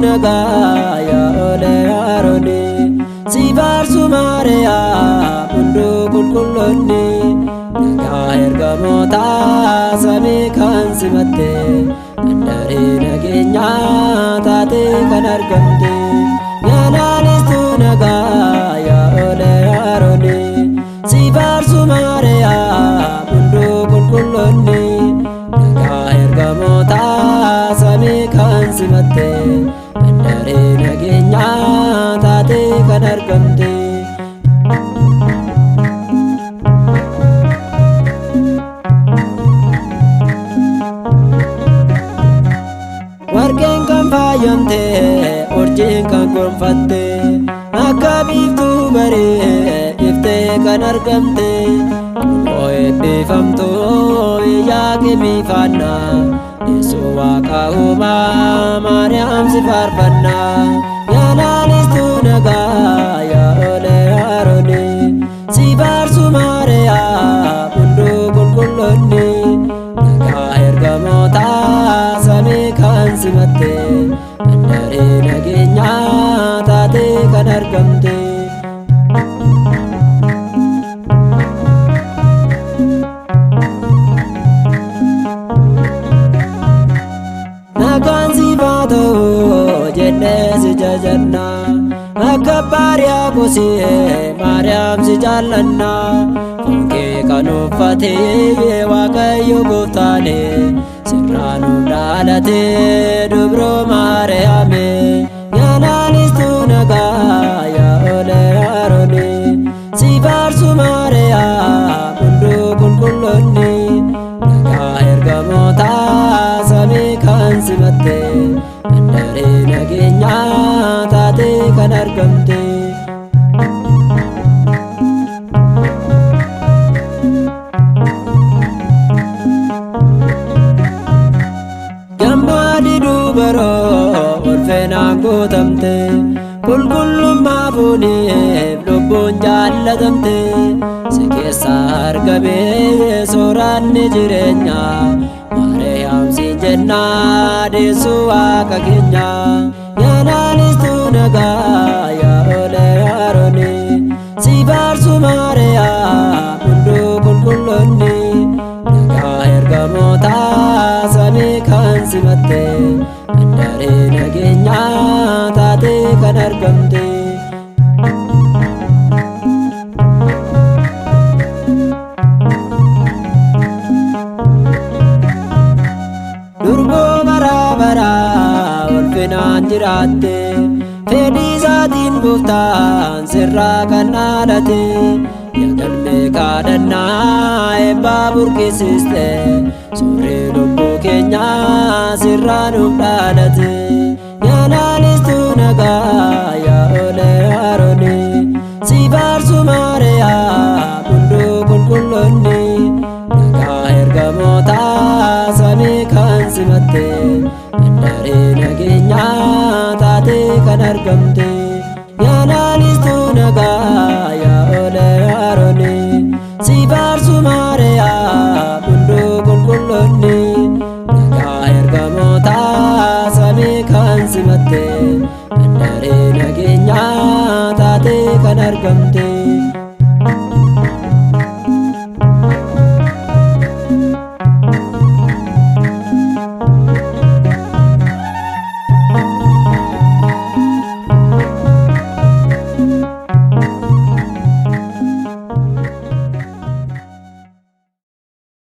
nagaa yaa olee Arooni si faarsu Maariyaam hunduu qulqulloonni nagaa ergamoota samii kan simatte mandaree nageenyaa taate kan argamte yaalaalistu nagaa yaa olee Arooni si faarsu Maariyaam hunduu qulqulloonni nagaa ergamoota samii kan simatte mandaree nageenyaa taate kan argamte warqeen kan faayamte urjiin kan gonfatte akka biiftuu baree iftee kan argamte kunoo eebbifamtu Yaaqoobii faannaa Yesuus waaqa uumaa Maariyaam si faarfannaa yaalaalistu nagaa yaa olee Arooni si faarsu Maariyaam hunduu qulqulloonni nagaa ergamoota samii kan simatte mandaree nageenyaa taate kan argamte nagaan siifaa ta'u jennee si jajanna akka baariyaa kusee Maariyaam si jaallanna foon kee kan uffate Waaqayyo gooftaane sirraa nu dhaalate dubroo Maariyaame yaalaalistu nagaa yaa olee Arooni si faarsu Maariyaam hunduu qulqulloonni nagaa ergamoota samii kan simatte mandaree nageenyaa taate kan argamte gammaadi dubaroo ulfinaan guutamte qulqullummaa fuuniif lubbuun jaallatamte si keessa argamee sooranni jireenyaa Maariyaam si jennaa deessu waaqa keenya yaalaalistu nagaa yaa olee Arooni si faarsu Maariyaam hunduu qulqulloonni nagaa ergamoota samii kan simatte mandaree nageenyaa taate kan argamte durboo baraa baraa ulfinaan jiraatte fedhii isaatiin gooftaan sirraa kan dhaalate yaa galmee kadhannaa eebbaa burqisiiste suurri lubbuu keenyaa sirraa nuuf dhaalate yaalaalistu nagaa yaa olee Arooni si faarsu Maariyaam hunduu qulqulloonni nagaa ergamoota samii kan simatte mandaree nageenyaa taate kan argamte yaalaalistu nagaa yaa olee Arooni si faarsu Maariyaam hunduu qulqulloonni nagaa ergamoota samii kan simatte mandaree nageenyaa taate kan argamte